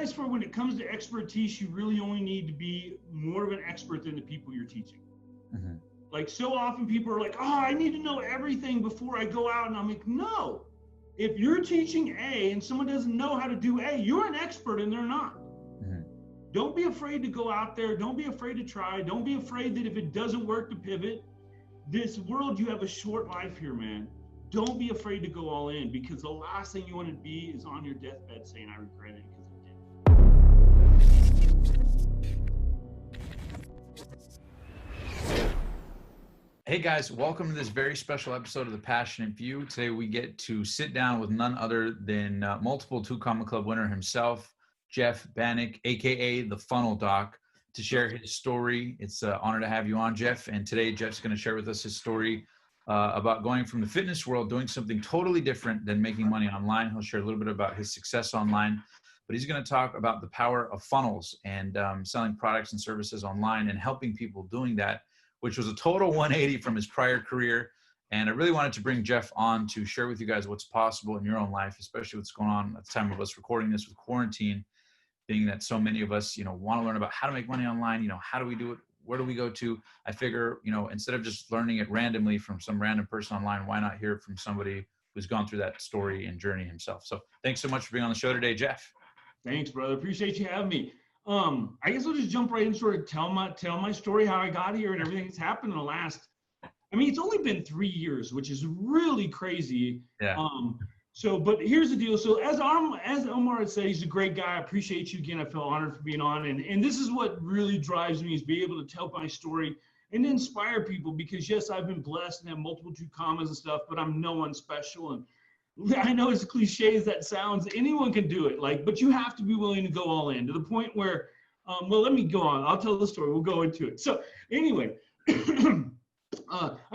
realize for when it comes to expertise, you really only need to be more of an expert than the people you're teaching. Mm-hmm. Like so often people are like, oh, I need to know everything before I go out. And I'm like, no, if you're teaching A and someone doesn't know how to do A, you're an expert and they're not. Mm-hmm. Don't be afraid to go out there. Don't be afraid to try. Don't be afraid that if it doesn't work to pivot. This world, you have a short life here, man. Don't be afraid to go all in, because the last thing you want to be is on your deathbed saying, I regret it because I did. Hey guys, welcome to this very special episode of The Passionate Few. Today we get to sit down with none other than multiple Two Comma Club winner himself, Jeff Banek, aka the Funnel Doc, to share his story. It's an honor to have you on, Jeff. And today Jeff's going to share with us his story about going from the fitness world, doing something totally different than making money online. He'll share a little bit about his success online, but he's going to talk about the power of funnels and selling products and services online and helping people doing that, which was a total 180 from his prior career. And I really wanted to bring Jeff on to share with you guys what's possible in your own life, especially what's going on at the time of us recording this with quarantine, being that so many of us, want to learn about how to make money online. How do we do it? Where do we go to? I figure, instead of just learning it randomly from some random person online, why not hear it from somebody who's gone through that story and journey himself? So thanks so much for being on the show today, Jeff. Thanks, brother. Appreciate you having me. I guess I'll just jump right in and sort of tell my story, how I got here and everything that's happened in the last, it's only been 3 years, which is really crazy. Yeah. But here's the deal. So as Omar had said, he's a great guy. I appreciate you again. I feel honored for being on. And this is what really drives me, is be able to tell my story and inspire people, because yes, I've been blessed and have multiple Two Commas and stuff, but I'm no one special. And I know as cliche as that sounds, anyone can do it. But you have to be willing to go all in to the point where, let me go on. I'll tell the story. We'll go into it. So anyway, I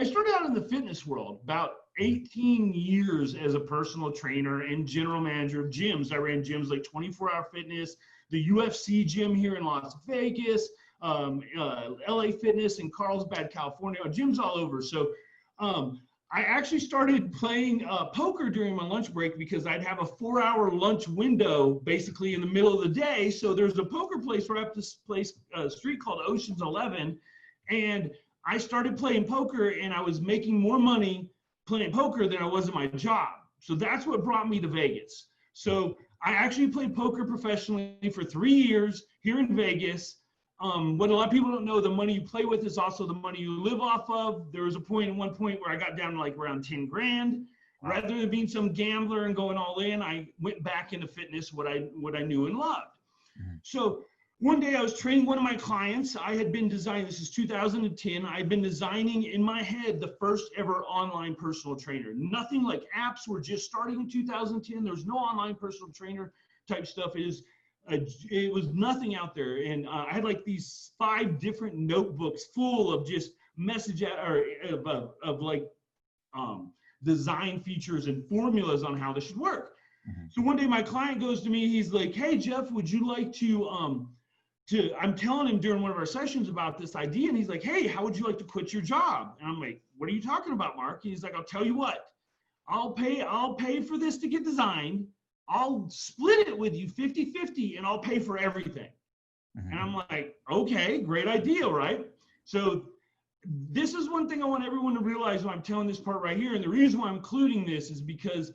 started out in the fitness world about 18 years as a personal trainer and general manager of gyms. I ran gyms like 24 Hour Fitness, the UFC gym here in Las Vegas, LA Fitness in Carlsbad, California, gyms all over. So I actually started playing poker during my lunch break, because I'd have a 4-hour lunch window basically in the middle of the day. So there's a poker place right up this street called Ocean's 11. And I started playing poker, and I was making more money playing poker than I was in my job. So that's what brought me to Vegas. So I actually played poker professionally for 3 years here in Vegas. What a lot of people don't know, the money you play with is also the money you live off of. There was a point where I got down to around 10 grand. Wow. Rather than being some gambler and going all in, I went back into fitness, what I knew and loved. Mm-hmm. So one day I was training one of my clients. I had been designing, this is 2010, I had been designing in my head the first ever online personal trainer. Nothing like apps were just starting in 2010. There was no online personal trainer type stuff. It was nothing out there. And I had these 5 different notebooks full of just design features and formulas on how this should work. Mm-hmm. So one day my client goes to me, he's like, hey, Jeff, would you like to I'm telling him during one of our sessions about this idea, and he's like, hey, how would you like to quit your job? And I'm like, what are you talking about, Mark? And he's like, I'll tell you what, I'll pay for this to get designed. I'll split it with you 50-50, and I'll pay for everything. Mm-hmm. And I'm like, okay, great idea, right? So this is one thing I want everyone to realize when I'm telling this part right here. And the reason why I'm including this is because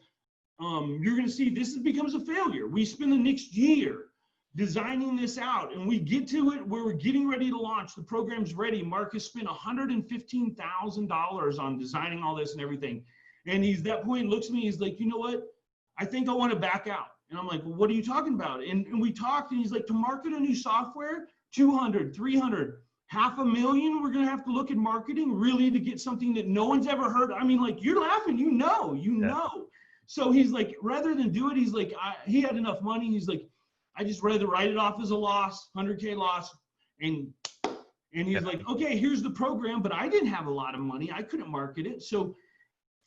you're going to see this becomes a failure. We spend the next year designing this out, and we get to it where we're getting ready to launch. The program's ready. Mark has spent $115,000 on designing all this and everything. And he's that point looks at me, he's like, you know what? I think I want to back out. And I'm like, well, what are you talking about? And we talked, and he's like, to market a new software, 200, 300, $500,000. We're going to have to look at marketing really to get something that no one's ever heard. You're laughing, you know. So he's like, rather than do it, he's like, he had enough money. He's like, I just rather write it off as a loss, 100K loss. And he's like, okay, here's the program, but I didn't have a lot of money. I couldn't market it. So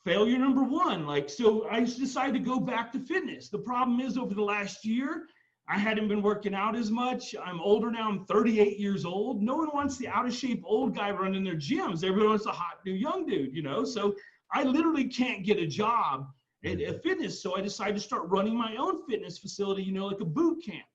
failure number 1, so I decided to go back to fitness. The problem is, over the last year, I hadn't been working out as much. I'm older now. I'm 38 years old. No one wants the out of shape old guy running their gyms. Everyone wants a hot new young dude, So I literally can't get a job at fitness. So I decided to start running my own fitness facility, like a boot camp.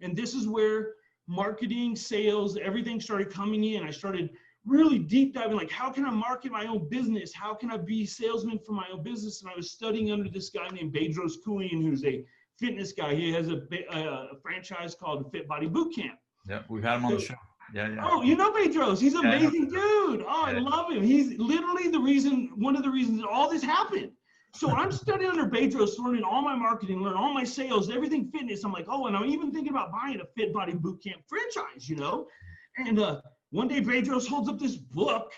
And this is where marketing, sales, everything started coming in. I started really deep diving, like, how can I market my own business? How can I be salesman for my own business? And I was studying under this guy named Bedros Keuilian, who's a fitness guy. He has a franchise called Fit Body Boot Camp. Yeah, we've had him on the show. Yeah. Oh, you know Bedros. He's an amazing dude. Oh, I love him. He's literally one of the reasons that all this happened. So I'm studying under Bedros, learning all my marketing, learning all my sales, everything fitness. I'm like, oh, and I'm even thinking about buying a Fit Body Boot Camp franchise, And one day Bedros holds up this book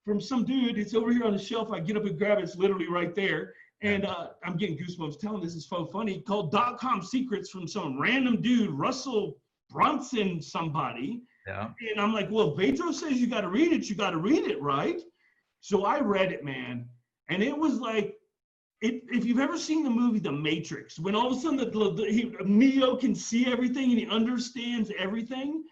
from some dude. It's over here on the shelf. I get up and grab it. It's literally right there. And I'm getting goosebumps telling this. Is so funny. Called .com Secrets from some random dude, Russell Brunson somebody. Yeah. And I'm like, well, Bedros says you got to read it. You got to read it, right? So I read it, man. And it was like, if you've ever seen the movie The Matrix, when all of a sudden Neo can see everything and he understands everything,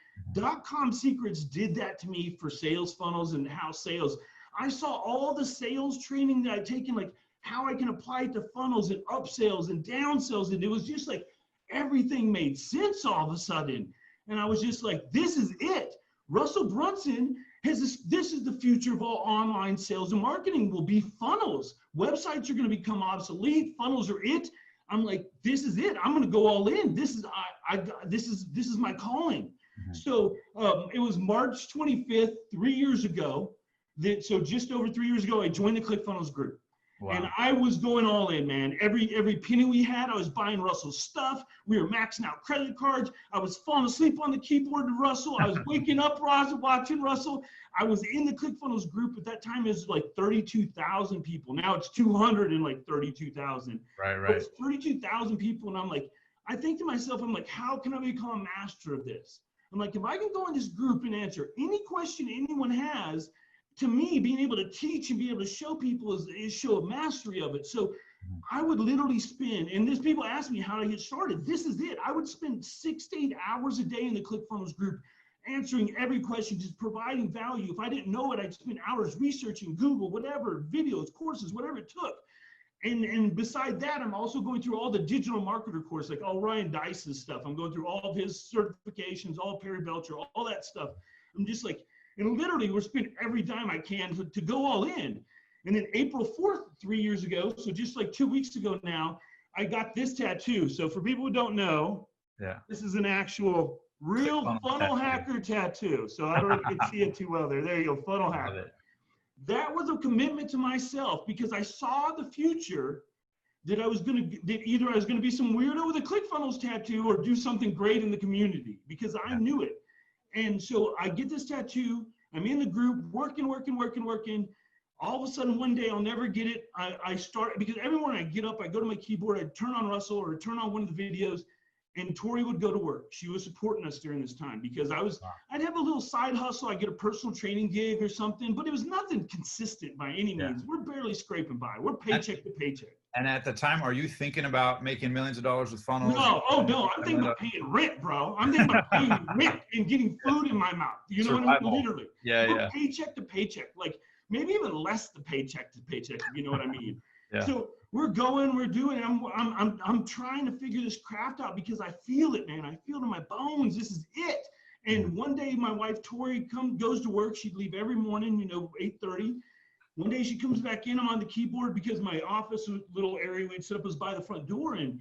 .com Secrets did that to me for sales funnels and how sales. I saw all the sales training that I'd taken, like how I can apply it to funnels and upsells and downsells. And it was just like everything made sense all of a sudden. And I was just like, this is it. Russell Brunson has this is the future of all online sales and marketing will be funnels. Websites are going to become obsolete. Funnels are it. I'm like, this is it. I'm going to go all in. This is my calling. Mm-hmm. So it was March 25th, 3 years ago. So just over 3 years ago, I joined the Clickfunnels group. Wow. And I was going all in, man. Every penny we had, I was buying Russell's stuff. We were maxing out credit cards. I was falling asleep on the keyboard to Russell. I was waking up watching Russell. I was in the Clickfunnels group at that time. It was like 32,000 people. Now it's 232,000. Right. But it's 32,000 people, and I'm like, I think to myself, I'm like, how can I become a master of this? I'm like, if I can go in this group and answer any question anyone has, to me, being able to teach and be able to show people is show a mastery of it. So I would literally spend, and there's people ask me how to get started. This is it. I would spend 6 to 8 hours a day in the Clickfunnels group, answering every question, just providing value. If I didn't know it, I'd spend hours researching Google, whatever, videos, courses, whatever it took. And beside that, I'm also going through all the digital marketer course, like all Ryan Dice's stuff. I'm going through all of his certifications, all Perry Belcher, all that stuff. I'm just like, and literally we're spending every dime I can to go all in. And then April 4th, 3 years ago, so just like 2 weeks ago now, I got this tattoo. So for people who don't know, this is an actual real funnel hacker tattoo. So I don't know if you can see it too well there. There you go, funnel hacker. That was a commitment to myself because I saw the future that either I was going to be some weirdo with a Clickfunnels tattoo or do something great in the community because I knew it. And so I get this tattoo, I'm in the group, working. All of a sudden, one day, I'll never get it. I start, because every morning I get up, I go to my keyboard, I turn on Russell or turn on one of the videos, and Tori would go to work. She was supporting us during this time because I'd have a little side hustle. I'd get a personal training gig or something, but it was nothing consistent by any means. We're barely scraping by. We're paycheck to paycheck. And at the time, are you thinking about making millions of dollars with funnels? No, I'm thinking about paying rent, bro. I'm thinking about paying rent and getting food in my mouth. You know what I mean? Literally. Yeah. Paycheck to paycheck, like maybe even less than paycheck to paycheck. You know what I mean? Yeah. So we're doing it. I'm trying to figure this craft out because I feel it, man. I feel it in my bones. This is it. And one day, my wife Tori goes to work. She'd leave every morning, 8:30. One day she comes back in, I'm on the keyboard because my office little area we'd set up was by the front door, and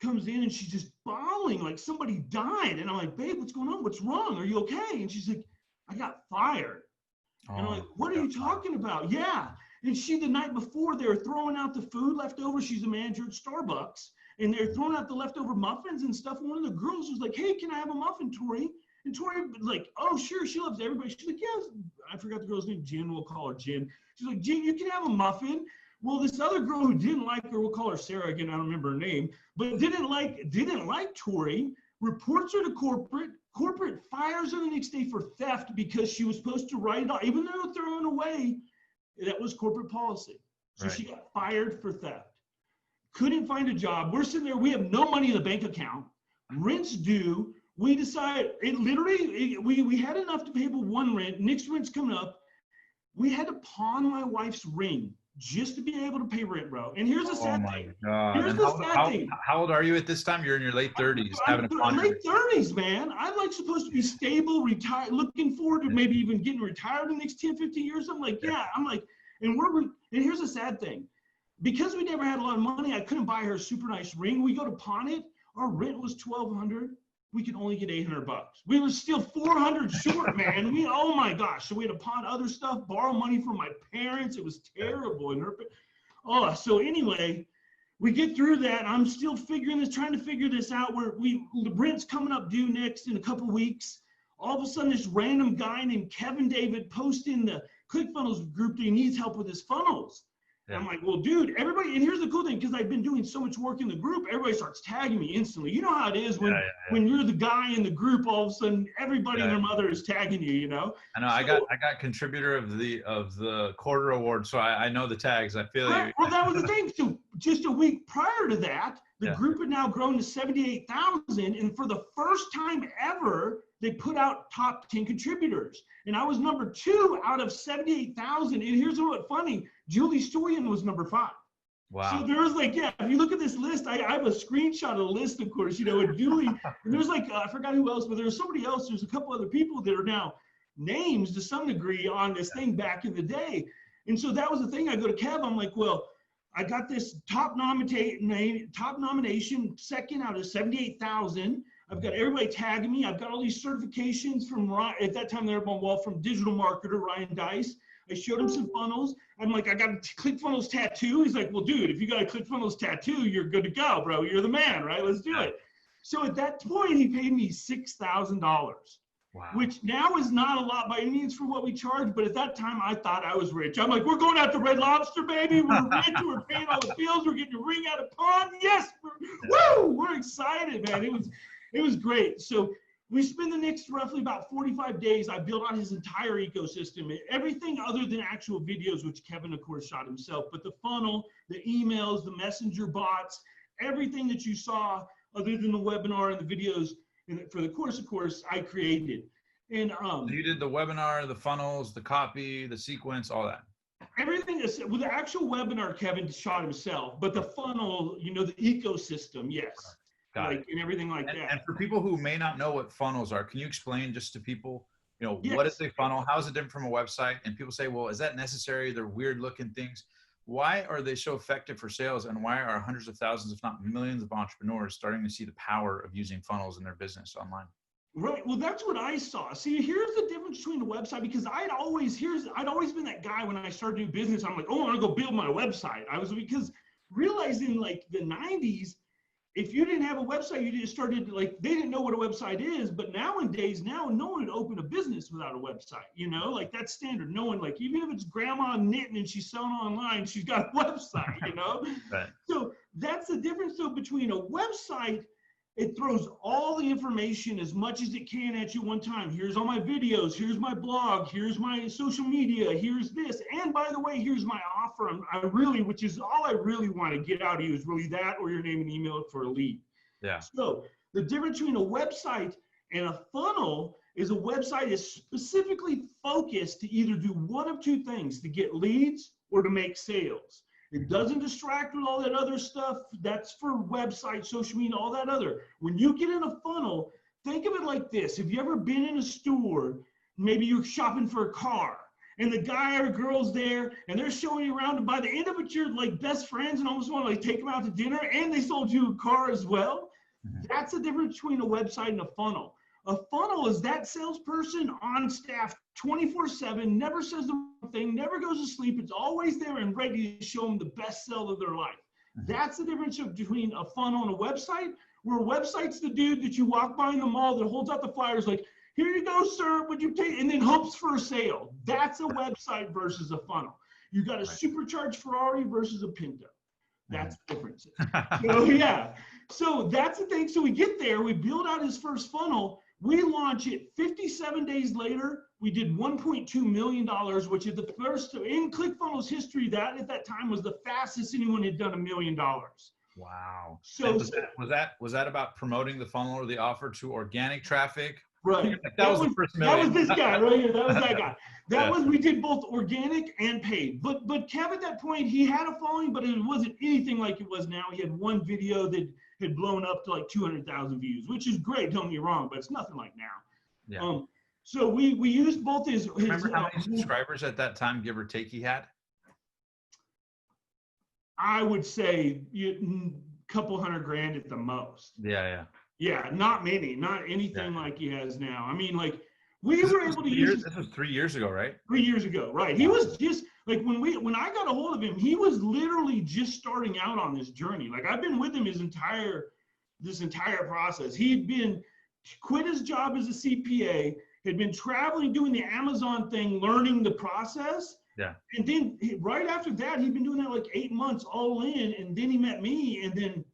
comes in and she's just bawling like somebody died. And I'm like, babe, what's going on? What's wrong? Are you okay? And she's like, I got fired. And I'm like, what are you talking about? Yeah. And the night before, they were throwing out the food left over. She's a manager at Starbucks, and they're throwing out the leftover muffins and stuff. And one of the girls was like, hey, can I have a muffin, Tori? And Tori was like, oh, sure. She loves everybody. She's like, yeah. I forgot the girl's name. Jen, we'll call her Jen. She's like, Jen, you can have a muffin. Well, this other girl who didn't like her, we'll call her Sarah again, I don't remember her name, but didn't like Tori, reports her to corporate. Corporate fires her the next day for theft because she was supposed to write it off. Even though thrown away, that was corporate policy. So she got fired for theft. Couldn't find a job. We're sitting there, we have no money in the bank account. Rent's due. We decided, we had enough to pay for one rent. Next rent's coming up. We had to pawn my wife's ring just to be able to pay rent, bro. And here's the sad thing. God. Here's the sad thing. How old are you at this time? You're in your late 30s. I'm late 30s, man. I'm like supposed to be stable, retired, looking forward to maybe even getting retired in the next 10, 15 years. I'm like, yeah. I'm like, and here's the sad thing. Because we never had a lot of money, I couldn't buy her a super nice ring. We go to pawn it. Our rent was $1,200. We could only get $800. We were still $400 short, man. Oh my gosh. So we had to pawn other stuff, borrow money from my parents. It was terrible. So anyway, we get through that. I'm still trying to figure this out. The rent's coming up due next in a couple weeks. All of a sudden, this random guy named Kevin David posts in the Clickfunnels group that he needs help with his funnels. Yeah. I'm like, well, dude, everybody, and here's the cool thing, because I've been doing so much work in the group, everybody starts tagging me instantly. You know how it is when you're the guy in the group, all of a sudden everybody and their mother is tagging you, you know? I know. So, I got contributor of the quarter award, so I know the tags. I feel you. Well, that was the thing. So just a week prior to that, the group had now grown to 78,000, and for the first time ever, they put out top 10 contributors. And I was number 2 out of 78,000. And here's what's funny. Julie Stoyan was number 5. Wow. So there was like, if you look at this list, I have a screenshot of the list, of course, and Julie, and there's like, I forgot who else, but there's somebody else. There's a couple other people that are now names to some degree on this thing back in the day. And so that was the thing. I go to Kev, I'm like, well, I got this top nomination, second out of 78,000. I've got everybody tagging me. I've got all these certifications from at that time they were on my wall from digital marketer Ryan Dice. I showed him some funnels. I'm like, I got a Clickfunnels tattoo. He's like, well, dude, if you got a Clickfunnels tattoo, you're good to go, bro. You're the man, right? Let's do it. So at that point, he paid me $6,000. Wow. Which now is not a lot by any means for what we charge, but at that time I thought I was rich. I'm like, we're going out to Red Lobster, baby. We're rich. We're paying all the bills. We're getting a ring out of pawn. Yes, we're excited, man. It was great. So we spend the next roughly about 45 days. I built out his entire ecosystem, everything other than actual videos, which Kevin, of course, shot himself, but the funnel, the emails, the messenger bots, everything that you saw other than the webinar and the videos. And for the course, of course, I created. And you did the webinar, the funnels, the copy, the sequence, all that. Everything is with the actual webinar, Kevin shot himself, but the funnel, the ecosystem, yes. Got it. And everything like that. And for people who may not know what funnels are, can you explain just to people, what is a funnel? How is it different from a website? And people say, well, is that necessary? They're weird looking things. Why are they so effective for sales, and why are hundreds of thousands, if not millions of entrepreneurs starting to see the power of using funnels in their business online? Right. Well, that's what I saw. See, here's the difference between the website, because I'd always been that guy when I started doing business. I'm like, oh, I want to go build my website. Because realizing like the 90s, if you didn't have a website, you just started they didn't know what a website is. But nowadays, no one would open a business without a website, like that's standard. No one, even if it's grandma knitting and she's selling online, she's got a website, Right. So that's the difference though between a website. It throws all the information as much as it can at you one time. Here's all my videos. Here's my blog. Here's my social media. Here's this. And by the way, here's my offer. Which is all I really want to get out of you is really that, or your name and email for a lead. Yeah. So the difference between a website and a funnel is a website is specifically focused to either do one of two things, to get leads or to make sales. It doesn't distract with all that other stuff. That's for website, social media, all that other. When you get in a funnel, think of it like this. Have you ever been in a store, maybe you're shopping for a car, and the guy or girl's there, and they're showing you around, and by the end of it, you're like best friends and almost want to take them out to dinner, and they sold you a car as well? That's the difference between a website and a funnel. A funnel is that salesperson on staff 24/7, never says the wrong thing, never goes to sleep. It's always there and ready to show them the best sell of their life. That's the difference between a funnel and a website, where a website's the dude that you walk by in the mall that holds out the flyers like, here you go, sir, would you take, and then hopes for a sale. That's a website versus a funnel. You got a supercharged Ferrari versus a Pinto. That's the difference. So yeah, so that's the thing. So we get there, we build out his first funnel. We launch it 57 days later. We did $1.2 million, which is the first in ClickFunnels history. That at that time was the fastest anyone had done $1 million. Wow. So was that about promoting the funnel or the offer to organic traffic? Right. Like, that was the first That was million. this guy right here. That was that guy. That Yeah. was, we did both organic and paid. But Kev at that point, he had a following, but it wasn't anything like it was now. He had one video that had blown up to like 200,000 views, which is great, don't get me wrong, but it's nothing like now. Yeah. So we used both his Remember how many subscribers at that time, give or take, he had? I would say couple hundred grand at the most. Yeah. Yeah, not many, not anything like he has now. I mean, like we were able to use. This was 3 years ago, right? 3 years ago, right? He was just like when I got a hold of him, he was literally just starting out on this journey. Like I've been with him this entire process. He'd been quit his job as a CPA, had been traveling, doing the Amazon thing, learning the process. Yeah. And then right after that, he'd been doing that like 8 months all in. And then he met me. And then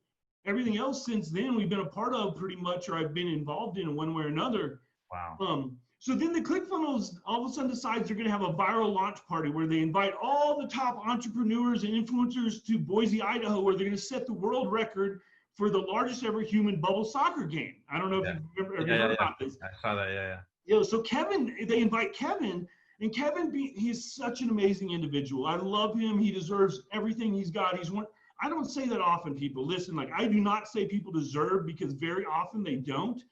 everything else since then we've been a part of pretty much, or I've been involved in one way or another. Wow. So then the Clickfunnels all of a sudden decides they're going to have a viral launch party where they invite all the top entrepreneurs and influencers to Boise, Idaho, where they're going to set the world record for the largest ever human bubble soccer game. I don't know if you remember, heard about this. I saw that, yeah. You know, so Kevin, they invite Kevin, and Kevin, he's such an amazing individual. I love him. He deserves everything he's got. I don't say that often, people. Listen, like I do not say people deserve, because very often they don't.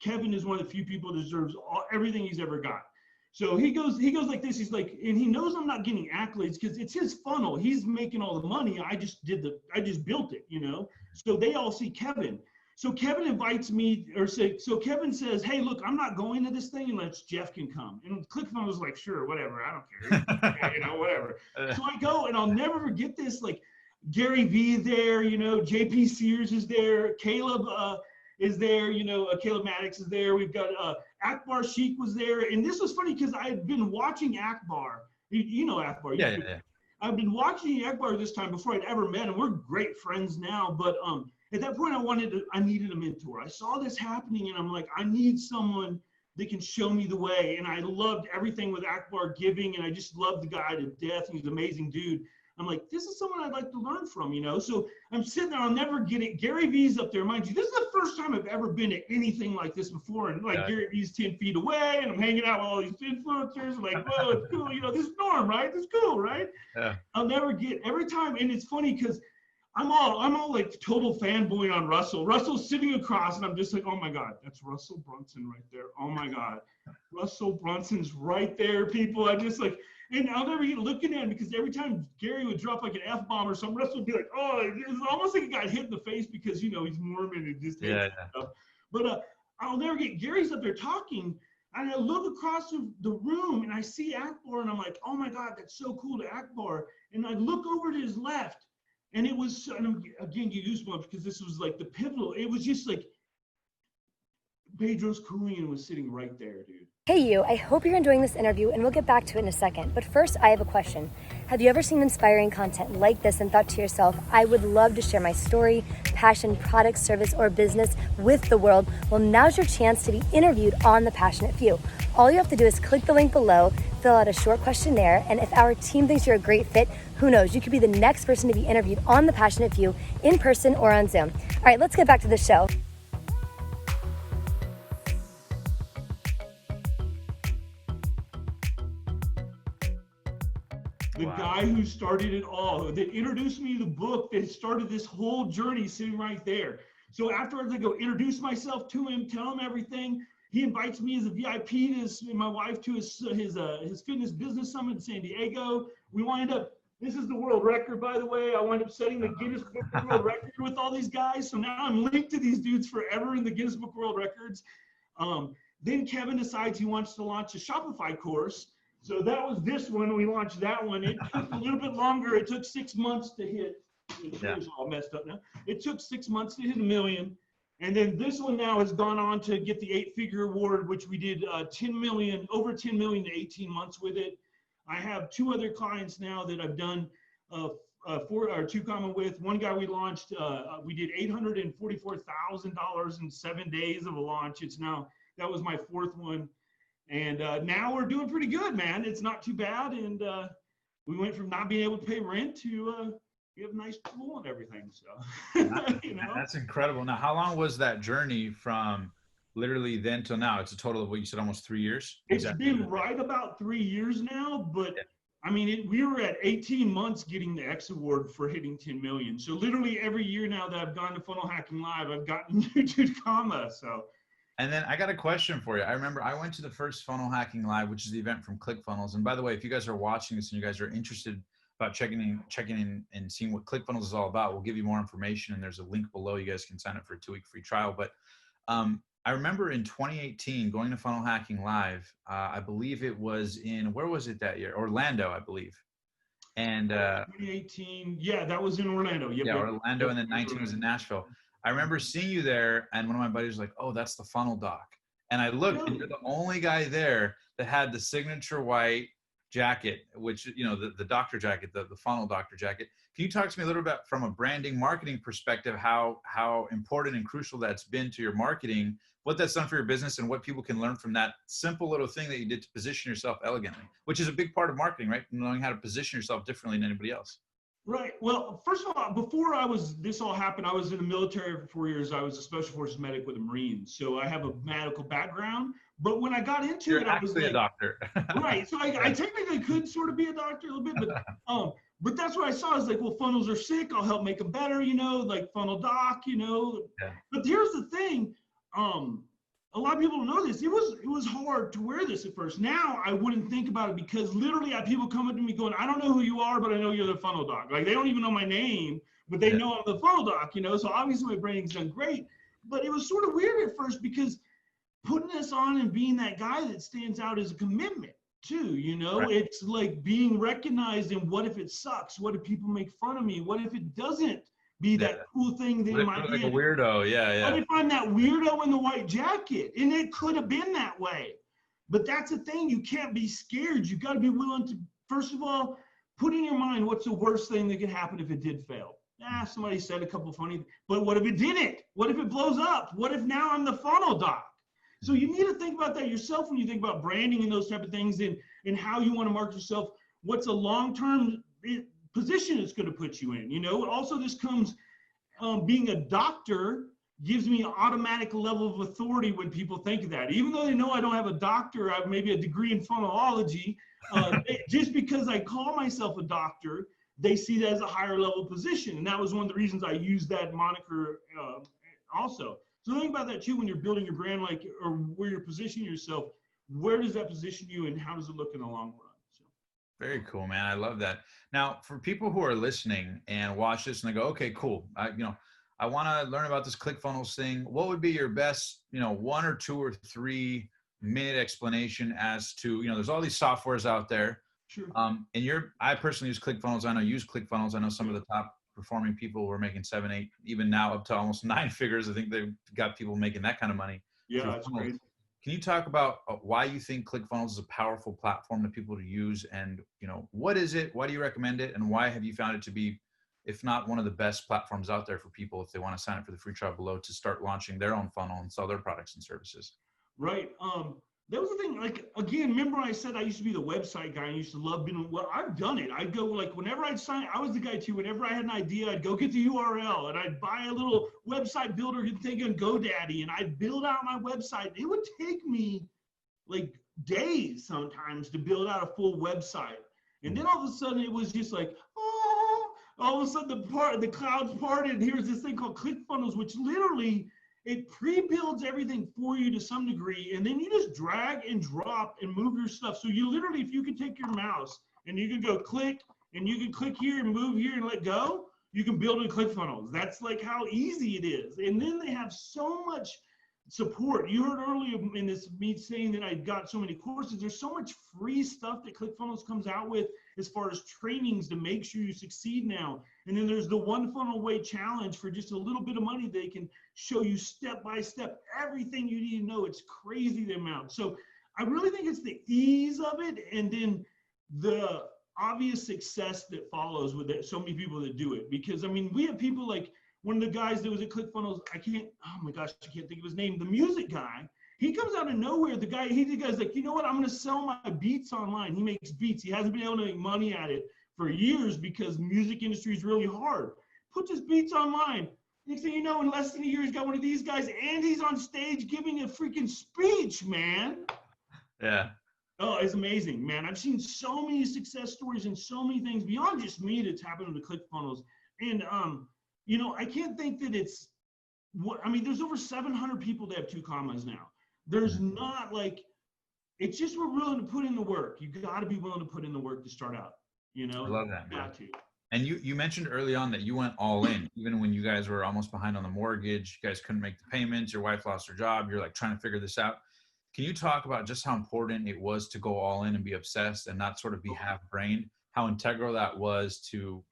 Kevin is one of the few people that deserves everything he's ever got. So he goes like this. He's like, and he knows I'm not getting accolades because it's his funnel. He's making all the money. I just built it, you know? So they all see Kevin. So Kevin invites me, so Kevin says, hey, look, I'm not going to this thing unless Jeff can come. And Clickfunnels was like, sure, whatever, I don't care, you know, whatever. So I go, and I'll never forget this, like Gary Vee there, you know, JP Sears is there, Caleb is there, you know, Caleb Maddox is there. We've got Akbar Sheik was there. And this was funny because I had been watching Akbar. You know Akbar. Yeah. I've been watching Akbar this time before I'd ever met him. We're great friends now, but at that point I needed a mentor. I saw this happening and I'm like, I need someone that can show me the way. And I loved everything with Akbar giving, and I just loved the guy to death. He's an amazing dude. I'm like, this is someone I'd like to learn from, you know? So I'm sitting there, I'll never get it. Gary Vee's up there, mind you. This is the first time I've ever been at anything like this before. And like Gary Vee's 10 feet away, and I'm hanging out with all these influencers. I'm like, whoa, it's cool. You know, this is Norm, right? It's cool, right? Yeah. I'll never get, every time, and it's funny because I'm all like total fanboy on Russell. Russell's sitting across, and I'm just like, oh my God, that's Russell Brunson right there. Oh my God, Russell Brunson's right there, people. I just like, and I'll never get looking at him because every time Gary would drop like an F-bomb or something, Russell would be like, oh, it's almost like he got hit in the face because, you know, he's Mormon and just hates stuff. But I'll never get, Gary's up there talking, and I look across the room and I see Akbar, and I'm like, oh my God, that's so cool to Akbar. And I look over to his left, and it was, and I'm, again, get goosebumps because this was like the pivotal. It was just like Bedros Keuilian was sitting right there, dude. Hey you, I hope you're enjoying this interview, and we'll get back to it in a second. But first, I have a question. Have you ever seen inspiring content like this and thought to yourself, I would love to share my story, passion, product, service, or business with the world? Well, now's your chance to be interviewed on The Passionate Few. All you have to do is click the link below, fill out a short questionnaire, and if our team thinks you're a great fit, who knows, you could be the next person to be interviewed on The Passionate Few in person or on Zoom. All right, let's get back to the show. The guy who started it all, that introduced me to the book, that started this whole journey, sitting right there. So afterwards, I go introduce myself to him, tell him everything. He invites me as a VIP to my wife to his fitness business summit in San Diego. We wind up, this is the world record, by the way. I wind up setting the Guinness Book of World Record with all these guys. So now I'm linked to these dudes forever in the Guinness Book of World Records. Then Kevin decides he wants to launch a Shopify course. So that was this one. We launched that one. It took a little bit longer. It took 6 months to hit. It's all messed up now. It took 6 months to hit 1 million. And then this one now has gone on to get the 8-figure award, which we did over 10 million to 18 months with it. I have 2 other clients now that I've done 2 common with. One guy we launched, we did $844,000 in 7 days of a launch. That was my 4th one. And now we're doing pretty good, man. It's not too bad. And we went from not being able to pay rent to we have a nice pool and everything. So, you know? That's incredible. Now, how long was that journey from literally then till now, it's a total of what you said, almost 3 years. It's been right about 3 years now, but I mean, we were at 18 months getting the X award for hitting 10 million. So literally every year now that I've gone to Funnel Hacking Live, I've gotten YouTube comma. So. And then I got a question for you. I remember I went to the first Funnel Hacking Live, which is the event from Clickfunnels. And by the way, if you guys are watching this and you guys are interested about checking in and seeing what Clickfunnels is all about, we'll give you more information. And there's a link below. You guys can sign up for a 2-week free trial. But I remember in 2018 going to Funnel Hacking Live. I believe it was in, where was it that year? Orlando, I believe. And 2018, yeah, that was in Orlando. Yep, yeah, Orlando, and then 19 was in Nashville. I remember seeing you there, and one of my buddies was like, "Oh, that's the funnel doc." And I looked, and you're the only guy there that had the signature white jacket, which, you know, the doctor jacket, the funnel doctor jacket. Can you talk to me a little bit from a branding marketing perspective, how important and crucial that's been to your marketing, what that's done for your business, and what people can learn from that simple little thing that you did to position yourself elegantly, which is a big part of marketing, right? Knowing how to position yourself differently than anybody else. Right. Well, first of all, before this all happened, I was in the military for 4 years. I was a special forces medic with the Marines. So I have a medical background. But when I got into it, I was like a doctor. Right. So I technically could sort of be a doctor a little bit, but that's what I saw. I was like, well, funnels are sick. I'll help make them better, you know, like funnel doc, you know. Yeah. But here's the thing. A lot of people don't know this. It was hard to wear this at first. Now I wouldn't think about it, because literally I have people come up to me going, I don't know who you are, but I know you're the funnel doc. Like, they don't even know my name, but they know I'm the funnel doc, you know? So obviously my branding's done great, but it was sort of weird at first, because putting this on and being that guy that stands out is a commitment too, you know? Right. It's like being recognized, and what if it sucks? What if people make fun of me? What if it doesn't be that cool thing that might be like a weirdo? Yeah. What if I'm that weirdo in the white jacket? And it could have been that way. But that's the thing. You can't be scared. You got to be willing to, first of all, put in your mind, what's the worst thing that could happen if it did fail? Somebody said a couple funny, but what if it didn't? What if it blows up? What if now I'm the funnel doc? So you need to think about that yourself when you think about branding and those type of things, and how you want to market yourself. What's a long-term position it's going to put you in, you know? Also, this comes, being a doctor gives me an automatic level of authority when people think of that. Even though they know I don't have a doctor, I have maybe a degree in funnelology, just because I call myself a doctor, they see that as a higher level position. And that was one of the reasons I used that moniker also. So think about that too when you're building your brand, like, or where you're positioning yourself. Where does that position you, and how does it look in the long run? Very cool, man. I love that. Now, for people who are listening and watch this and they go, okay, cool. I want to learn about this ClickFunnels thing. What would be your best, 1 or 2 or 3 minute explanation as to, there's all these softwares out there. Sure. I personally use ClickFunnels. I know you use ClickFunnels. I know some of the top performing people who are making 7, 8, even now up to almost 9 figures. I think they've got people making that kind of money. Yeah, that's great. Can you talk about why you think ClickFunnels is a powerful platform to people to use, and what is it? Why do you recommend it? And why have you found it to be, if not one of the best platforms out there for people if they want to sign up for the free trial below to start launching their own funnel and sell their products and services? Right. That was the thing. Like, again, remember I said I used to be the website guy. I used to love being, well, I've done it. I'd go, like, whenever I'd sign, I was the guy too. Whenever I had an idea, I'd go get the URL and I'd buy a little website builder thing on GoDaddy, and I'd build out my website. It would take me like days sometimes to build out a full website. And then all of a sudden it was just like, oh, all of a sudden the clouds parted, and here's this thing called ClickFunnels, which literally, it pre-builds everything for you to some degree, and then you just drag and drop and move your stuff. So you literally, if you could take your mouse and you can go click, and you can click here and move here and let go, you can build in ClickFunnels. That's like how easy it is. And then they have so much support. You heard earlier in this me saying that I got so many courses. There's so much free stuff that ClickFunnels comes out with as far as trainings to make sure you succeed now. And then there's the One Funnel Way challenge for just a little bit of money. They can show you step by step everything you need to know. It's crazy the amount. So I really think it's the ease of it, and then the obvious success that follows with it. So many people that do it, because I mean, we have people like one of the guys that was at ClickFunnels. I can't think of his name. The music guy. He comes out of nowhere. The guy's like, you know what? I'm going to sell my beats online. He makes beats. He hasn't been able to make money at it for years because music industry is really hard. Puts his beats online. Next thing you know, in less than a year, he's got one of these guys, and he's on stage giving a freaking speech, man. Yeah. Oh, it's amazing, man. I've seen so many success stories and so many things beyond just me that's happened with the ClickFunnels. And, you know, I can't think that it's what, I mean, there's over 700 people that have 2 commas now. There's not like, it's just we're willing to put in the work. You got to be willing to put in the work to start out, you know? I love that, man. Got to. And you mentioned early on that you went all in, even when you guys were almost behind on the mortgage, you guys couldn't make the payments, your wife lost her job, you're like trying to figure this out. Can you talk about just how important it was to go all in and be obsessed and not sort of be half-brained, how integral that was to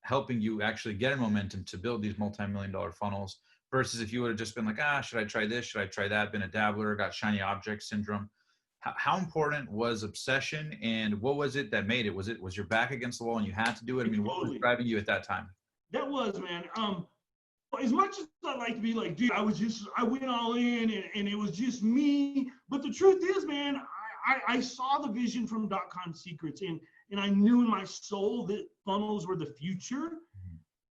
helping you actually get a momentum to build these multi-million-dollar funnels versus if you would have just been like, should I try this? Should I try that? Been a dabbler, got shiny object syndrome. How important was obsession, and what was it that made it? Was your back against the wall and you had to do it? I mean, what was driving you at that time? That was, man. As much as I like to be like, dude, I went all in and it was just me. But the truth is, man, I saw the vision from .com Secrets and I knew in my soul that funnels were the future.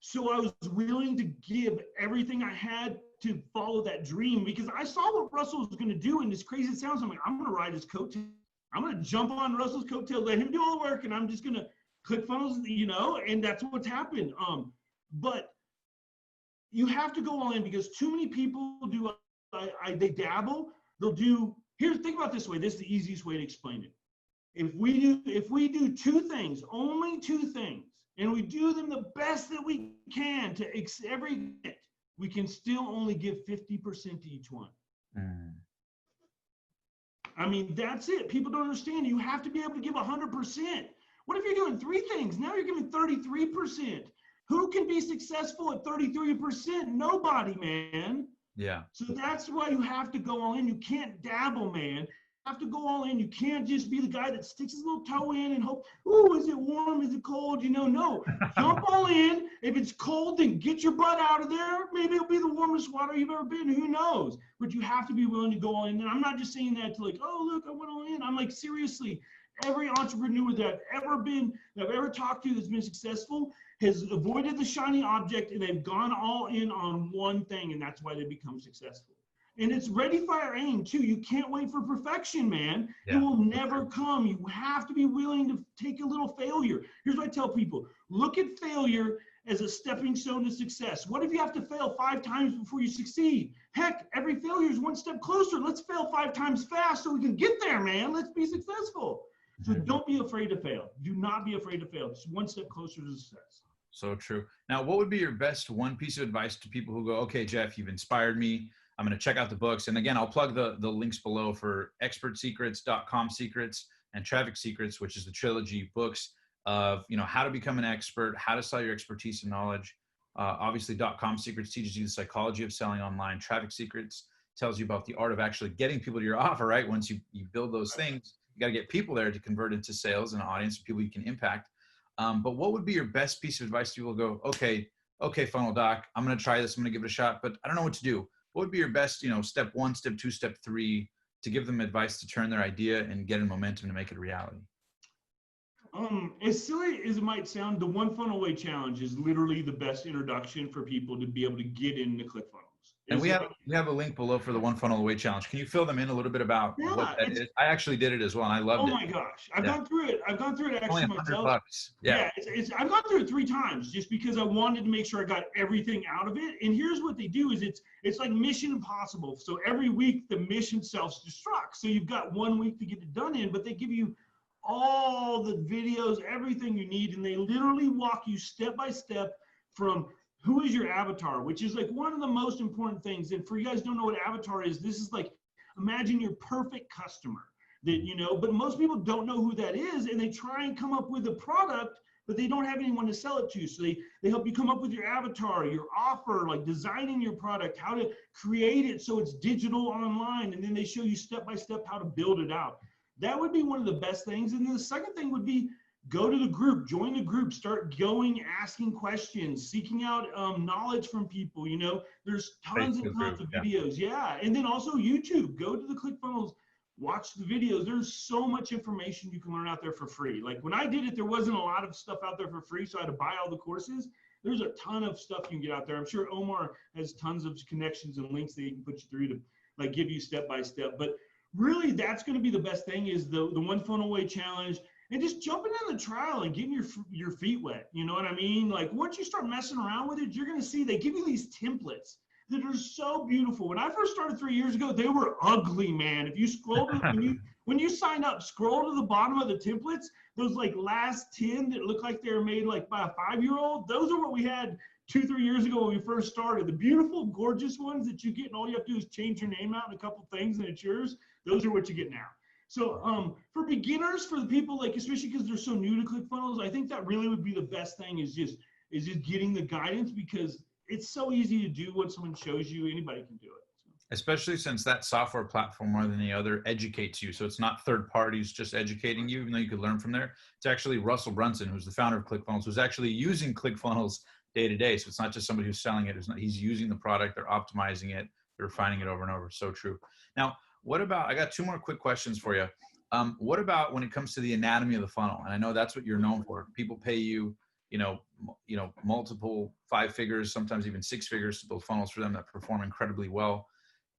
So I was willing to give everything I had to follow that dream because I saw what Russell was going to do. And as crazy as it sounds, I'm like, I'm going to ride his coattail. I'm going to jump on Russell's coattail, let him do all the work, and I'm just going to ClickFunnels, you know, and that's what's happened. But you have to go all in because too many people do, they dabble. They'll do, think about it this way. This is the easiest way to explain it. If we do 2 things, only 2 things, and we do them the best that we can to every bit, we can still only give 50% to each one. I mean, that's it. People don't understand. You have to be able to give 100%. What if you're doing 3 things? Now you're giving 33%. Who can be successful at 33%? Nobody, man. Yeah. So that's why you have to go all in. You can't dabble, man. You have to go all in. You can't just be the guy that sticks his little toe in and hope, oh, is it warm? Is it cold? You know, no. Jump all in. If it's cold, then get your butt out of there. Maybe it'll be the warmest water you've ever been. Who knows? But you have to be willing to go all in. And I'm not just saying that to like, oh, look, I went all in. I'm like, seriously, every entrepreneur that I've ever talked to that's been successful has avoided the shiny object and they've gone all in on one thing, and that's why they become successful. And it's ready, fire, aim too. You can't wait for perfection, man. Yeah. It will never come. You have to be willing to take a little failure. Here's what I tell people. Look at failure as a stepping stone to success. What if you have to fail 5 times before you succeed? Heck, every failure is one step closer. Let's fail 5 times fast so we can get there, man. Let's be successful. So don't be afraid to fail. Do not be afraid to fail. It's one step closer to success. So true. Now, what would be your best one piece of advice to people who go, okay, Jeff, you've inspired me. I'm going to check out the books. And again, I'll plug the links below for Expert Secrets, .com Secrets, and Traffic Secrets, which is the trilogy books of, you know, how to become an expert, how to sell your expertise and knowledge. Obviously, .com Secrets teaches you the psychology of selling online. Traffic Secrets tells you about the art of actually getting people to your offer, right? Once you build those things, you got to get people there to convert into sales and an audience of people you can impact. But what would be your best piece of advice to people go, okay, Funnel Doc, I'm going to try this. I'm going to give it a shot, but I don't know what to do. What would be your best, you know, step 1, step 2, step 3 to give them advice to turn their idea and get in momentum to make it a reality? As silly as it might sound, the One Funnel Away Challenge is literally the best introduction for people to be able to get into ClickFunnels. And we have a link below for the One Funnel Away Challenge. Can you fill them in a little bit about what that is? I actually did it as well, and I loved it. Oh my gosh, I've gone through it. I've gone through it actually myself. $100. Yeah, I've gone through it 3 times just because I wanted to make sure I got everything out of it. And here's what they do: is it's like Mission Impossible. So every week the mission self-destructs. So you've got 1 week to get it done in, but they give you all the videos, everything you need, and they literally walk you step by step from who is your avatar, which is like one of the most important things. And for you guys who don't know what avatar is, this is like, imagine your perfect customer that, you know, but most people don't know who that is, and they try and come up with a product, but they don't have anyone to sell it to. So they help you come up with your avatar, your offer, like designing your product, how to create it so it's digital online, and then they show you step by step how to build it out. That would be one of the best things. And then the second thing would be, go to the group, join the group, start going, asking questions, seeking out knowledge from people. You know, there's tons and tons of videos. Yeah. And then also YouTube, go to the ClickFunnels, watch the videos. There's so much information you can learn out there for free. Like when I did it, there wasn't a lot of stuff out there for free, so I had to buy all the courses. There's a ton of stuff you can get out there. I'm sure Omar has tons of connections and links that he can put you through to like give you step by step. But really, that's going to be the best thing is the one funnel away challenge, and just jumping in the trial and getting your feet wet. You know what I mean? Like once you start messing around with it, you're going to see they give you these templates that are so beautiful. When I first started 3 years ago, they were ugly, man. If you scroll to when you sign up, scroll to the bottom of the templates, those like last 10 that look like they were made like by a 5-year-old, those are what we had 2-3 years ago when we first started. The beautiful, gorgeous ones that you get, and all you have to do is change your name out and a couple things and it's yours. Those are what you get now. So for beginners, for the people like, especially because they're so new to ClickFunnels, I think that really would be the best thing is just getting the guidance, because it's so easy to do when someone shows you. Anybody can do it. Especially since that software platform more than the other educates you. So it's not third parties just educating you, even though you could learn from there. It's actually Russell Brunson, who's the founder of ClickFunnels, who's actually using ClickFunnels day to day. So it's not just somebody who's selling it. He's using the product. They're optimizing it. They're refining it over and over. So true. Now, what about, I got 2 more quick questions for you. What about when it comes to the anatomy of the funnel? And I know that's what you're known for. People pay you, multiple 5 figures, sometimes even 6 figures to build funnels for them that perform incredibly well.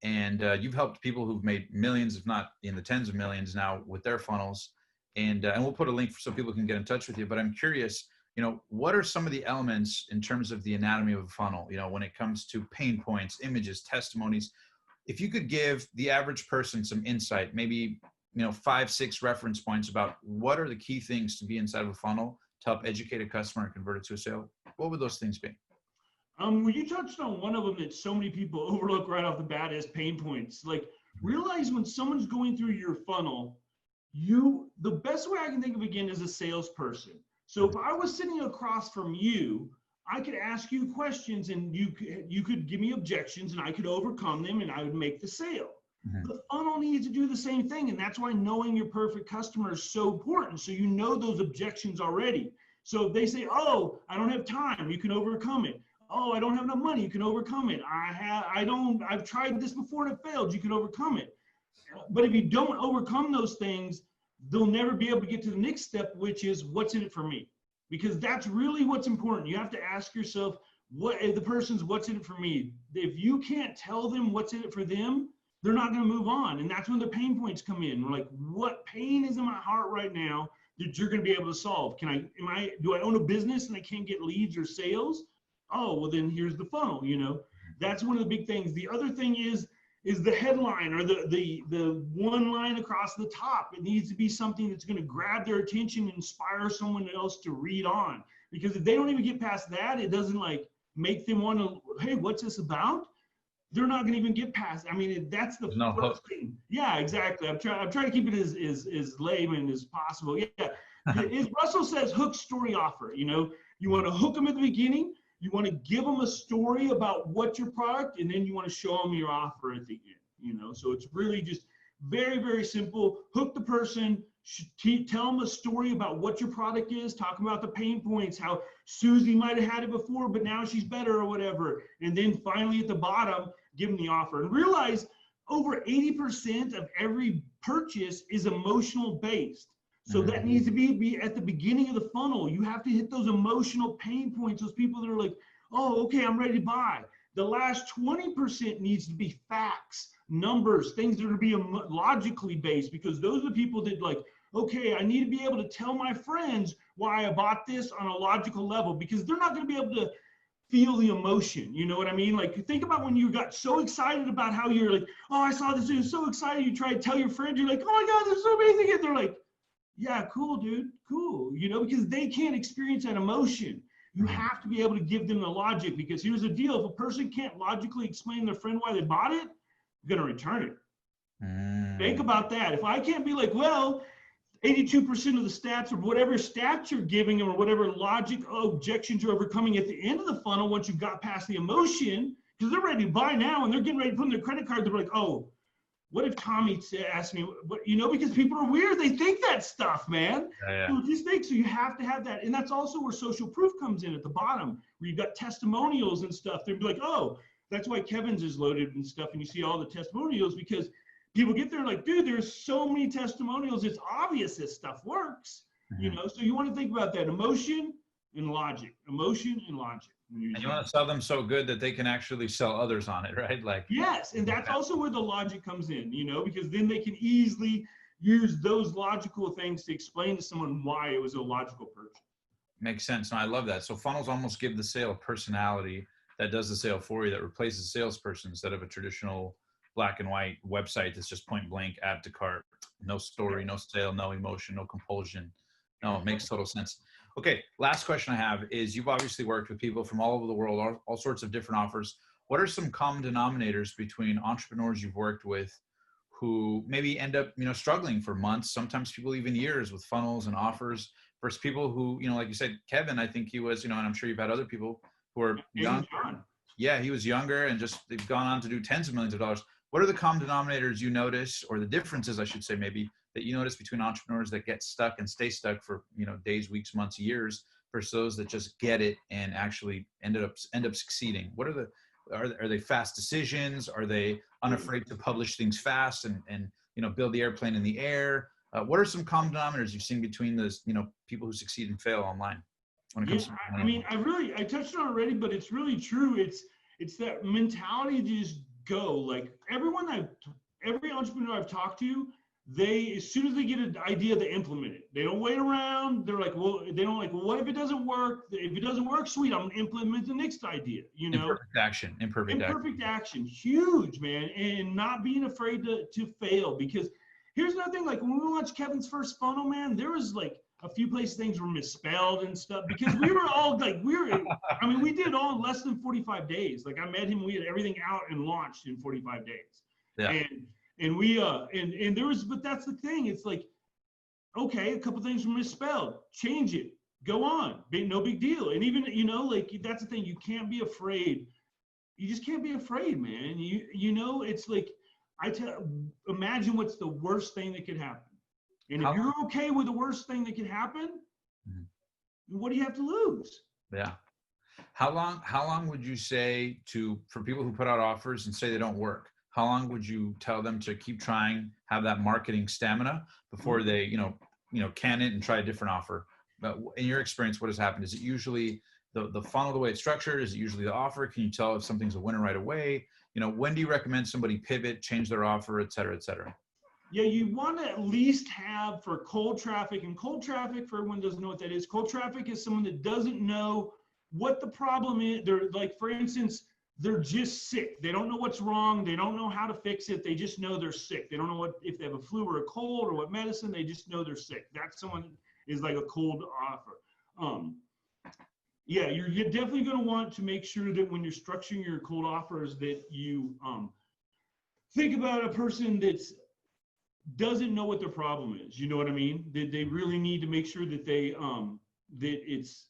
And you've helped people who've made millions, if not in the tens of millions now with their funnels. And we'll put a link so people can get in touch with you. But I'm curious, what are some of the elements in terms of the anatomy of a funnel, when it comes to pain points, images, testimonies? If you could give the average person some insight, maybe 5-6 reference points about what are the key things to be inside of a funnel to help educate a customer and convert it to a sale, what would those things be? Well, you touched on one of them that so many people overlook right off the bat as pain points. Like, realize when someone's going through your funnel, the best way I can think of again is a salesperson. So if I was sitting across from you, I could ask you questions and you could give me objections and I could overcome them and I would make the sale. Mm-hmm. The funnel needs to do the same thing. And that's why knowing your perfect customer is so important. So you know those objections already. So if they say, oh, I don't have time, you can overcome it. Oh, I don't have enough money, you can overcome it. I've tried this before and it failed, you can overcome it. But if you don't overcome those things, they'll never be able to get to the next step, which is what's in it for me? Because that's really what's important. You have to ask yourself, what's in it for me? If you can't tell them what's in it for them, they're not going to move on. And that's when the pain points come in. We're like, what pain is in my heart right now that you're going to be able to solve? Do I own a business and I can't get leads or sales? Oh, well then here's the funnel, That's one of the big things. The other thing is the headline or the one line across the top. It needs to be something that's going to grab their attention and inspire someone else to read on. Because if they don't even get past that, it doesn't like make them want to, hey, what's this about? They're not going to even get past. I mean, that's the first thing. Yeah, exactly. I'm trying to keep it as layman as possible. Yeah. As Russell says, hook, story, offer. You want to hook them at the beginning. You want to give them a story about what's your product, and then you want to show them your offer at the end, So it's really just very, very simple. Hook the person, tell them a story about what your product is, talk about the pain points, how Susie might have had it before, but now she's better or whatever. And then finally at the bottom, give them the offer. And realize over 80% of every purchase is emotional based. So that needs to be at the beginning of the funnel. You have to hit those emotional pain points, those people that are like, oh, okay, I'm ready to buy. The last 20% needs to be facts, numbers, things that are being logically based, because those are the people that like, okay, I need to be able to tell my friends why I bought this on a logical level, because they're not going to be able to feel the emotion. You know what I mean? Like, think about when you got so excited about how you're like, oh, I saw this, you're so excited. You try to tell your friends, you're like, oh my God, there's so amazing. And they're like, yeah, cool, dude, cool. Because they can't experience that emotion. You have to be able to give them the logic, because here's the deal. If a person can't logically explain to their friend why they bought it, they're going to return it. Think about that. If I can't be like, well, 82% of the stats or whatever stats you're giving them or whatever logic objections you're overcoming at the end of the funnel, once you got past the emotion, because they're ready to buy now and they're getting ready to put in their credit card, they're like, oh, what if Tommy asked me, because people are weird. They think that stuff, man. Yeah. So just think, so you have to have that. And that's also where social proof comes in at the bottom, where you've got testimonials and stuff. They'll be like, oh, that's why Kevin's is loaded and stuff. And you see all the testimonials, because people get there like, dude, there's so many testimonials. It's obvious this stuff works, So you want to think about that emotion, and logic, emotion and logic. And you want to sell them so good that they can actually sell others on it, right? Like, yes, and that's also where the logic comes in, you know, because then they can easily use those logical things to explain to someone why it was a logical purchase. Makes sense. And I love that. So funnels almost give the sale a personality that does the sale for you, that replaces a salesperson instead of a traditional black and white website that's just point blank, add to cart, no story, no sale, no emotion, no compulsion. No, it makes total sense. Okay, last question I have is, you've obviously worked with people from all over the world, all sorts of different offers. What are some common denominators between entrepreneurs you've worked with who maybe end up, struggling for months, sometimes people even years with funnels and offers, versus people who, like you said, Kevin, I think he was, and I'm sure you've had other people who are young. Yeah, he was younger and just they've gone on to do tens of millions of dollars. What are the common denominators you notice, or the differences, I should say, maybe, that you notice between entrepreneurs that get stuck and stay stuck for, days, weeks, months, years, versus those that just get it and actually end up succeeding? What are are they fast decisions? Are they unafraid to publish things fast and build the airplane in the air? What are some common denominators you've seen between those, people who succeed and fail online? When it comes to I touched on it already, but it's really true. It's that mentality to just go. Like every entrepreneur I've talked to, they, as soon as they get an idea, they implement it. They don't wait around. They're like, well, what if it doesn't work? If it doesn't work, sweet, I'm gonna implement the next idea, Imperfect action. Huge, man. And not being afraid to fail, because here's another thing, like when we launched Kevin's first funnel, man, there was like a few places things were misspelled and stuff, because we were all like, we did it all in less than 45 days. Like I met him, we had everything out and launched in 45 days. Yeah. And we, and there was, but that's the thing. It's like, okay, a couple things were misspelled, change it, go on, no big deal. And even, like that's the thing. You can't be afraid. You just can't be afraid, man. It's like, imagine what's the worst thing that could happen. And if you're okay with the worst thing that could happen, what do you have to lose? Yeah. How long would you say for people who put out offers and say they don't work? How long would you tell them to keep trying, have that marketing stamina before they, can it and try a different offer? But in your experience, what has happened? Is it usually the funnel, the way it's structured? Is it usually the offer? Can you tell if something's a winner right away? When do you recommend somebody pivot, change their offer, et cetera, et cetera? Yeah, you want to at least have for cold traffic, and cold traffic, for everyone who doesn't know what that is, cold traffic is someone that doesn't know what the problem is. They're like, for instance, they're just sick. They don't know what's wrong. They don't know how to fix it. They just know they're sick. They don't know if they have a flu or a cold or what medicine. They just know they're sick. That's someone is like a cold offer. Yeah, you're definitely going to want to make sure that when you're structuring your cold offers that you think about a person that doesn't know what their problem is. You know what I mean? That they really need to make sure that they that it's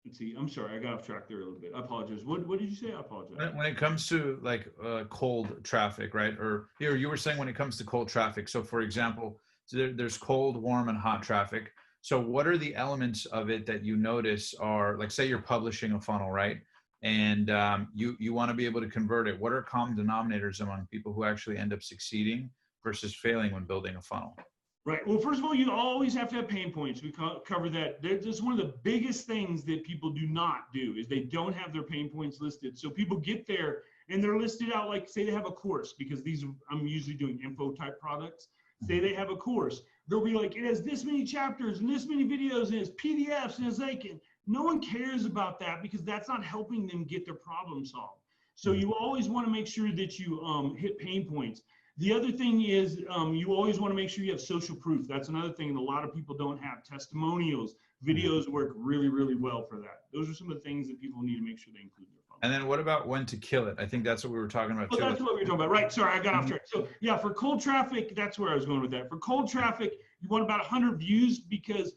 let's see, I'm sorry, I got off track there a little bit. I apologize. What did you say? I apologize. When it comes to like cold traffic, right? Or you were saying when it comes to cold traffic. So for example, there's cold, warm, and hot traffic. So what are the elements of it that you notice are, like, say you're publishing a funnel, right? And you want to be able to convert it. What are common denominators among people who actually end up succeeding versus failing when building a funnel? Right. Well, first of all, you always have to have pain points. We cover that. That's one of the biggest things that people do not do is they don't have their pain points listed. So people get there and they're listed out, like say they have a course, because I'm usually doing info type products. Say they have a course. They'll be like, it has this many chapters and this many videos and it's PDFs and it's like, no one cares about that because that's not helping them get their problem solved. So you always want to make sure that you hit pain points. The other thing is you always want to make sure you have social proof. That's another thing that a lot of people don't have. Testimonials, videos work really, really well for that. Those are some of the things that people need to make sure they include in their funnel. And then what about when to kill it? I think that's what we were talking about too. That's what we were talking about. Right. Sorry, I got off track. So yeah, for cold traffic, that's where I was going with that. For cold traffic, you want about 100 views because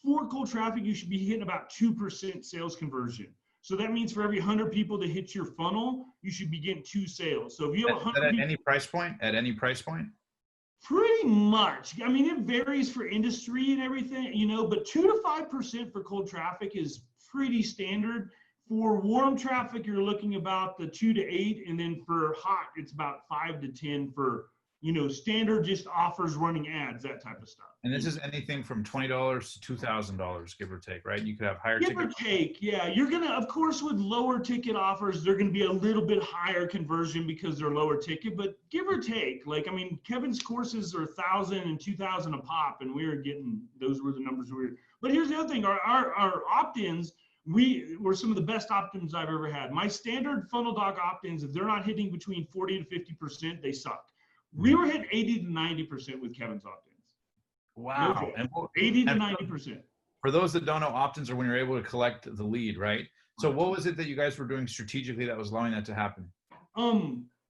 for cold traffic, you should be hitting about 2% sales conversion. So that means for every 100 people that hit your funnel, you should be getting 2 sales. So if you have 100 at any price point, pretty much. I mean, it varies for industry and everything, but 2 to 5% for cold traffic is pretty standard. For warm traffic, you're looking about the 2 to 8, and then for hot, it's about 5 to 10 for standard just offers, running ads, that type of stuff. And this is anything from $20 to $2,000, give or take, right? You could have higher give ticket. Or take, yeah. You're gonna, of course, with lower ticket offers, they're gonna be a little bit higher conversion because they're lower ticket. But give or take, Kevin's courses are 1,000 and 2,000 a pop, and we were getting, those were the numbers we were. But here's the other thing: our opt-ins, we were some of the best opt-ins I've ever had. My standard funnel doc opt-ins, if they're not hitting between 40 to 50%, they suck. We were hitting 80 to 90% with Kevin's opt-ins. Wow. And 80 to 90%. For those that don't know, opt-ins are when you're able to collect the lead, right? So what was it that you guys were doing strategically that was allowing that to happen?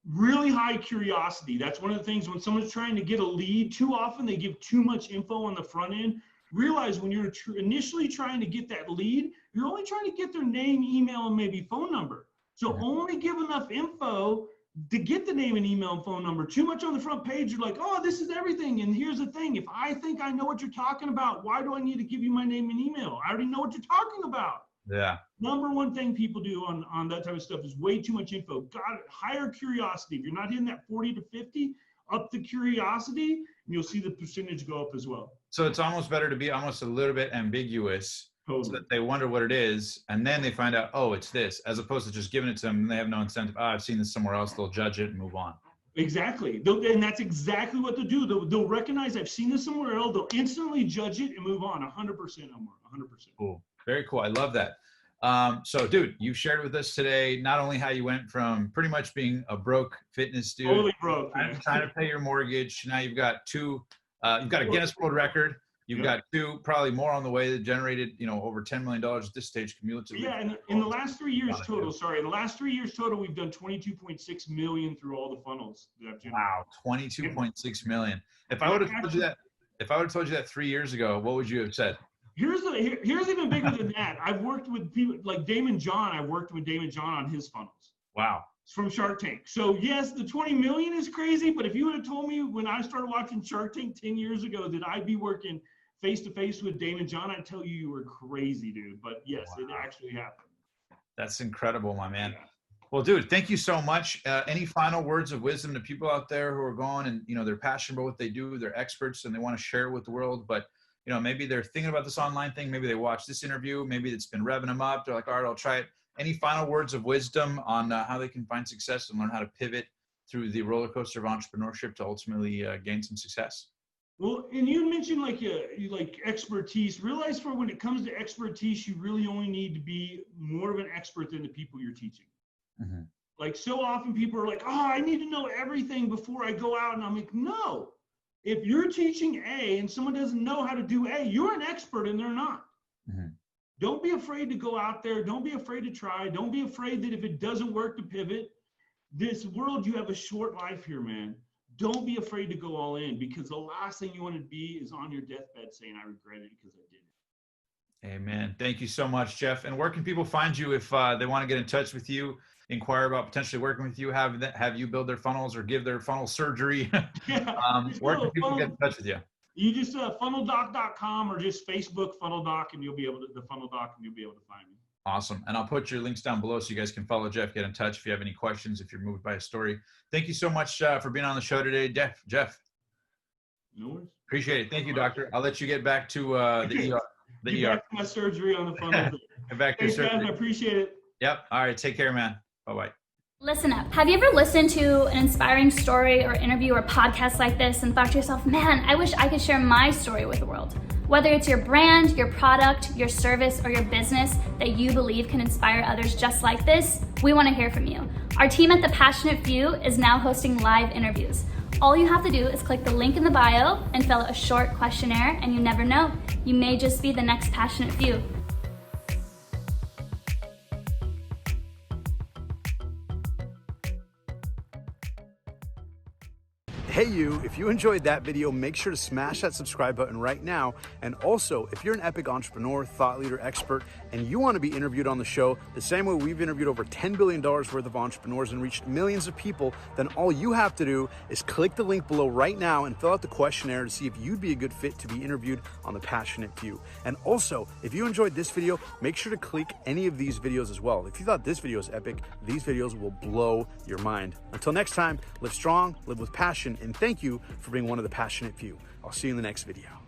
Really high curiosity. That's one of the things when someone's trying to get a lead, too often they give too much info on the front end. Realize when you're initially trying to get that lead, you're only trying to get their name, email, and maybe phone number. So only give enough info to get the name and email and phone number. Too much on the front page, you're like, oh, this is everything. And here's the thing: if I think I know what you're talking about, why do I need to give you my name and email? I already know what you're talking about. Yeah. Number one thing people do on that type of stuff is way too much info. Higher curiosity. If you're not hitting that 40 to 50, up the curiosity, and you'll see the percentage go up as well. So it's almost better to be almost a little bit ambiguous, so that they wonder what it is, and then they find out, oh, it's this, as opposed to just giving it to them and they have no incentive. Oh, I've seen this somewhere else. They'll judge it and move on. Exactly. And that's exactly what they'll do. They'll recognize I've seen this somewhere else. They'll instantly judge it and move on. 100%, Omar. 100%. Cool. Very cool. I love that. So, dude, you've shared with us today not only how you went from pretty much being a broke fitness dude, totally broke, trying to pay your mortgage. Now you've got you've got a Guinness World Record. You've got two, probably more on the way, that generated, over $10 million at this stage cumulatively. Yeah, and in the last 3 years total, we've done 22.6 million through all the funnels that I've generated. Wow, 22.6 million. If I would have told you that 3 years ago, what would you have said? Here's even bigger than that. I've worked with people like Damon John. I worked with Damon John on his funnels. Wow. From Shark Tank. So yes, the 20 million is crazy, but if you would have told me when I started watching Shark Tank 10 years ago that I'd be working face-to-face with Damon John, I'd tell you were crazy, dude. But yes, It actually happened. That's incredible, my man. Yeah. Well, dude, thank you so much. Any final words of wisdom to people out there who are going and, they're passionate about what they do, they're experts and they want to share it with the world, but maybe they're thinking about this online thing. Maybe they watch this interview. Maybe it's been revving them up. They're like, all right, I'll try it. Any final words of wisdom on how they can find success and learn how to pivot through the roller coaster of entrepreneurship to ultimately gain some success? Well, and you mentioned like expertise. Realize for when it comes to expertise, you really only need to be more of an expert than the people you're teaching. Mm-hmm. Like so often people are like, oh, I need to know everything before I go out. And I'm like, no. If you're teaching A and someone doesn't know how to do A, you're an expert and they're not. Mm-hmm. Don't be afraid to go out there. Don't be afraid to try. Don't be afraid that if it doesn't work to pivot. This world, you have a short life here, man. Don't be afraid to go all in, because the last thing you want to be is on your deathbed saying, I regret it because I did it. Amen. Thank you so much, Jeff. And where can people find you if they want to get in touch with you, inquire about potentially working with you, have you build their funnels or give their funnel surgery? Where can people get in touch with you? You just funneldoc.com or just Facebook funneldoc, and you'll be able to find me. Awesome. And I'll put your links down below so you guys can follow Jeff, get in touch if you have any questions, if you're moved by a story. Thank you so much for being on the show today, Jeff. No worries. Appreciate it. Thank you, doctor. I'll let you get back to the ER. Get back to my surgery on the funnel. Get back to your surgery. Guys, I appreciate it. Yep. All right. Take care, man. Bye-bye. Listen up. Have you ever listened to an inspiring story or interview or podcast like this and thought to yourself, man, I wish I could share my story with the world? Whether it's your brand, your product, your service, or your business that you believe can inspire others just like this, we want to hear from you. Our team at The Passionate Few is now hosting live interviews. All you have to do is click the link in the bio and fill out a short questionnaire, and you never know, you may just be the next Passionate Few. Hey you, if you enjoyed that video, make sure to smash that subscribe button right now. And also, if you're an epic entrepreneur, thought leader, expert, and you want to be interviewed on the show, the same way we've interviewed over $10 billion worth of entrepreneurs and reached millions of people, then all you have to do is click the link below right now and fill out the questionnaire to see if you'd be a good fit to be interviewed on The Passionate Few. And also, if you enjoyed this video, make sure to click any of these videos as well. If you thought this video is epic, these videos will blow your mind. Until next time, live strong, live with passion, and And thank you for being one of the passionate few. I'll see you in the next video.